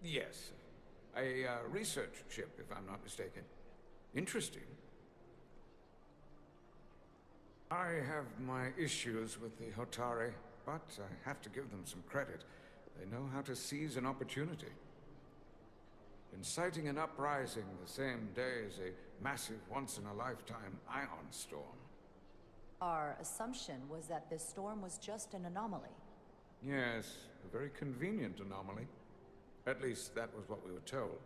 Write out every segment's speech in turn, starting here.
Yes. A research ship, if I'm not mistaken. Interesting. I have my issues with the Hotari, but I have to give them some credit. They know how to seize an opportunity. Inciting an uprising the same day as a massive, once-in-a-lifetime ion storm. Our assumption was that this storm was just an anomaly. Yes, a very convenient anomaly. At least that was what we were told.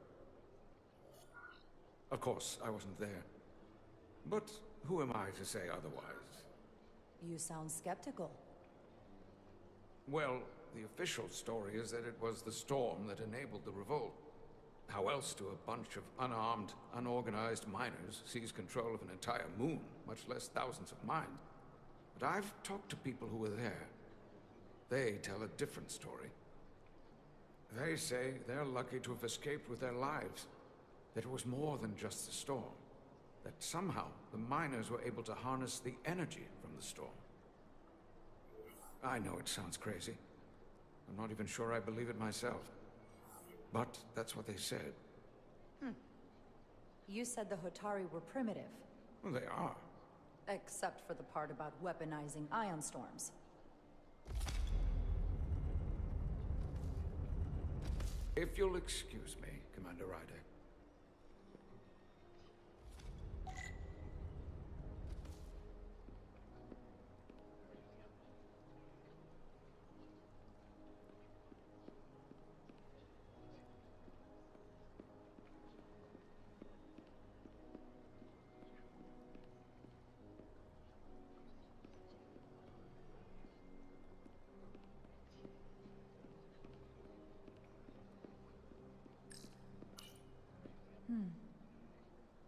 Of course, I wasn't there. But who am I to say otherwise? You sound skeptical. Well, the official story is that it was the storm that enabled the revolt. How else do a bunch of unarmed, unorganized miners seize control of an entire moon, much less thousands of mines? But I've talked to people who were there. They tell a different story. They say they're lucky to have escaped with their lives. That it was more than just the storm. That somehow the miners were able to harness the energy from the storm. I know it sounds crazy. I'm not even sure I believe it myself. But that's what they said. You said the Hotari were primitive. Well, they are. Except for the part about weaponizing ion storms. If you'll excuse me, Commander Ryder.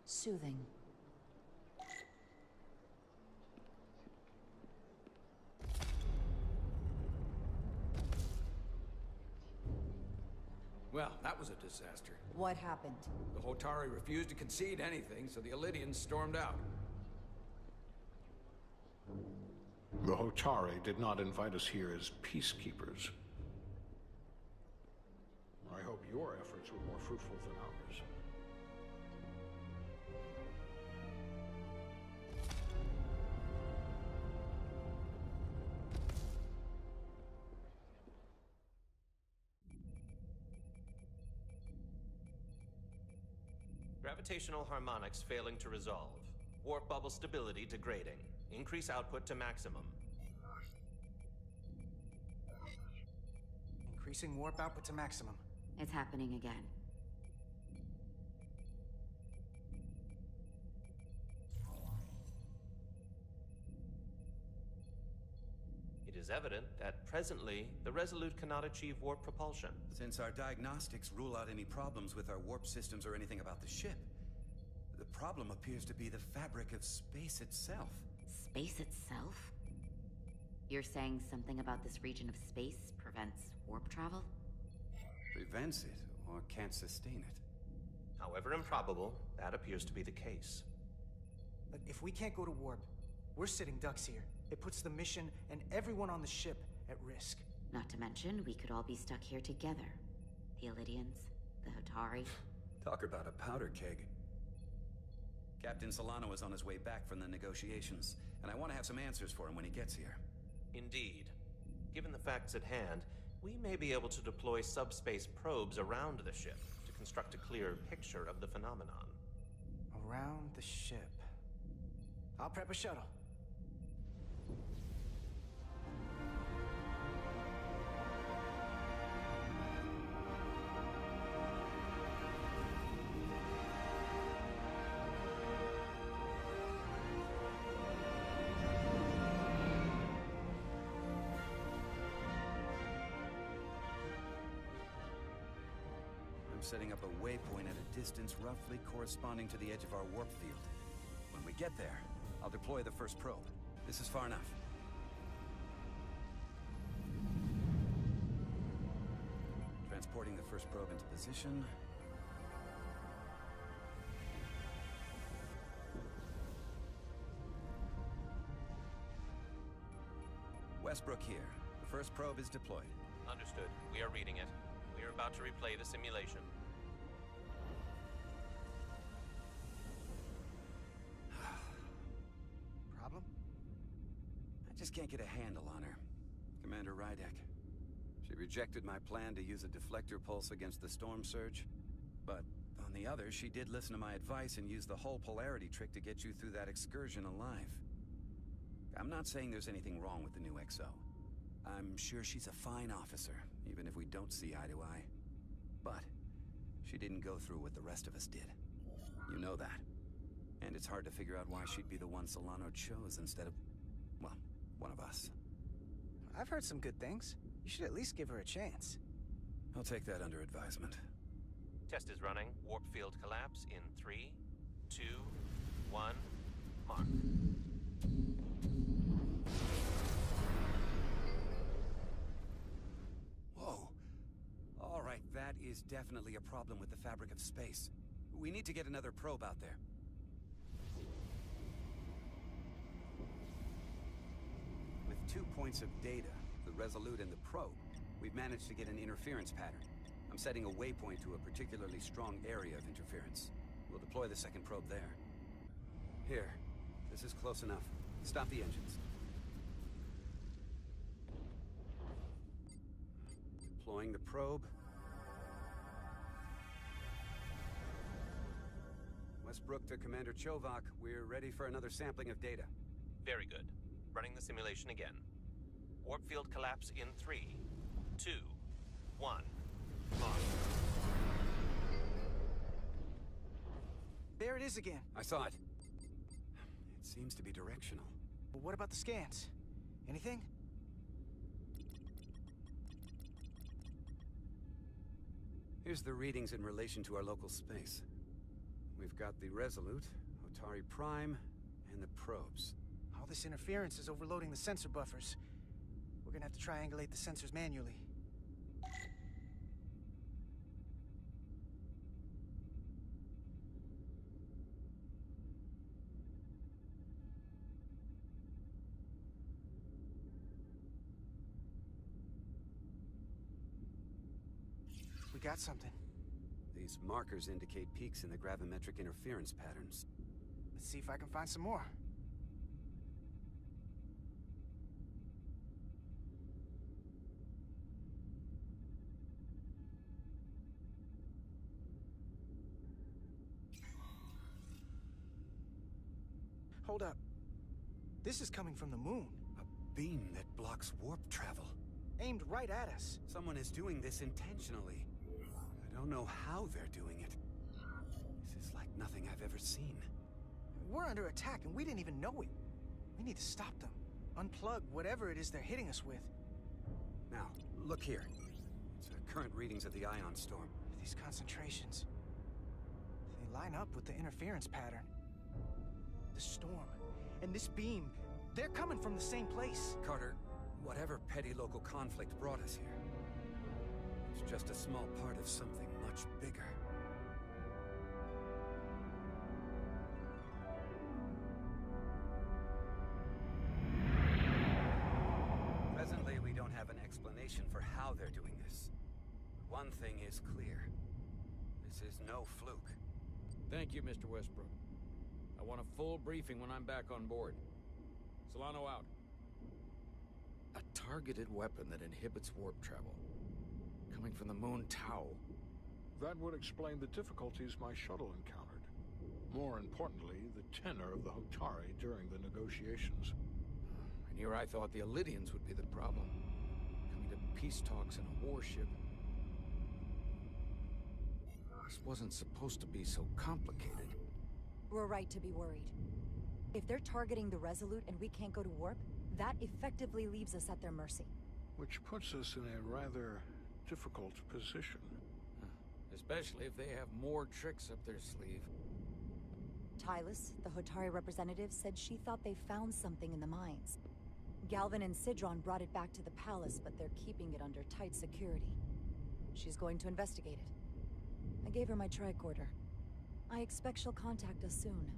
Soothing. Well, that was a disaster. What happened? The Hotari refused to concede anything, so the Illidians stormed out. The Hotari did not invite us here as peacekeepers. I hope your efforts were more fruitful than ours. Gravitational harmonics failing to resolve. Warp bubble stability degrading. Increase output to maximum. Increasing warp output to maximum. It's happening again. It is evident that presently, the Resolute cannot achieve warp propulsion. Since our diagnostics rule out any problems with our warp systems or anything about the ship, the problem appears to be the fabric of space itself. Space itself? You're saying something about this region of space prevents warp travel? Prevents it, or can't sustain it. However improbable, that appears to be the case. But if we can't go to warp, we're sitting ducks here. It puts the mission and everyone on the ship at risk. Not to mention, we could all be stuck here together. The Illidians, the Hotari. Talk about a powder keg. Captain Solano is on his way back from the negotiations, and I want to have some answers for him when he gets here. Indeed. Given the facts at hand, we may be able to deploy subspace probes around the ship to construct a clear picture of the phenomenon. Around the ship. I'll prep a shuttle. Setting up a waypoint at a distance roughly corresponding to the edge of our warp field. When we get there, I'll deploy the first probe. This is far enough. Transporting the first probe into position. Westbrook here. The first probe is deployed. Understood. We are reading it. We are We're about to replay the simulation. Problem? I just can't get a handle on her. Commander Rydek. She rejected my plan to use a deflector pulse against the storm surge. But on the other, she did listen to my advice and use the whole polarity trick to get you through that excursion alive. I'm not saying there's anything wrong with the new XO. I'm sure she's a fine officer, even if we don't see eye to eye. But she didn't go through what the rest of us did. You know that. And it's hard to figure out why she'd be the one Solano chose instead of, well, one of us. I've heard some good things. You should at least give her a chance. I'll take that under advisement. Test is running. Warp field collapse in 3, 2, 1, mark. Whoa. All right, that is definitely a problem with the fabric of space. We need to get another probe out there. With 2 points of data, the Resolute and the probe, we've managed to get an interference pattern. I'm setting a waypoint to a particularly strong area of interference. We'll deploy the second probe there. Here, this is close enough. Stop the engines. Deploying the probe. Westbrook to Commander Chovak. We're ready for another sampling of data. Very good. Running the simulation again. Warp field collapse in 3, 2, 1, mark. There it is again. I saw it. It seems to be directional. But what about the scans? Anything? Here's the readings in relation to our local space. We've got the Resolute, Otari Prime, and the probes. All this interference is overloading the sensor buffers. We're gonna have to triangulate the sensors manually. We got something. These markers indicate peaks in the gravimetric interference patterns. Let's see if I can find some more. Hold up. This is coming from the moon. A beam that blocks warp travel. Aimed right at us. Someone is doing this intentionally. I don't know how they're doing it. This is like nothing I've ever seen. We're under attack and we didn't even know it. We need to stop them. Unplug whatever it is they're hitting us with. Now, look here. It's current readings of the ion storm. These concentrations. They line up with the interference pattern. The storm. And this beam. They're coming from the same place. Carter, whatever petty local conflict brought us here, it's just a small part of something much bigger. Presently, we don't have an explanation for how they're doing this. One thing is clear. This is no fluke. Thank you, Mr. Westbrook. I want a full briefing when I'm back on board. Solano out. A targeted weapon that inhibits warp travel. Coming from the moon Tau. That would explain the difficulties my shuttle encountered. More importantly, the tenor of the Hotari during the negotiations. And here I thought the Illydians would be the problem. Coming to peace talks in a warship. This wasn't supposed to be so complicated. We're right to be worried. If they're targeting the Resolute and we can't go to warp, that effectively leaves us at their mercy. Which puts us in a rather difficult position. Especially if they have more tricks up their sleeve. Tylus, the Hotari representative, said she thought they found something in the mines. Galvin and Sidron brought it back to the palace, but they're keeping it under tight security. She's going to investigate it. I gave her my tricorder. I expect she'll contact us soon.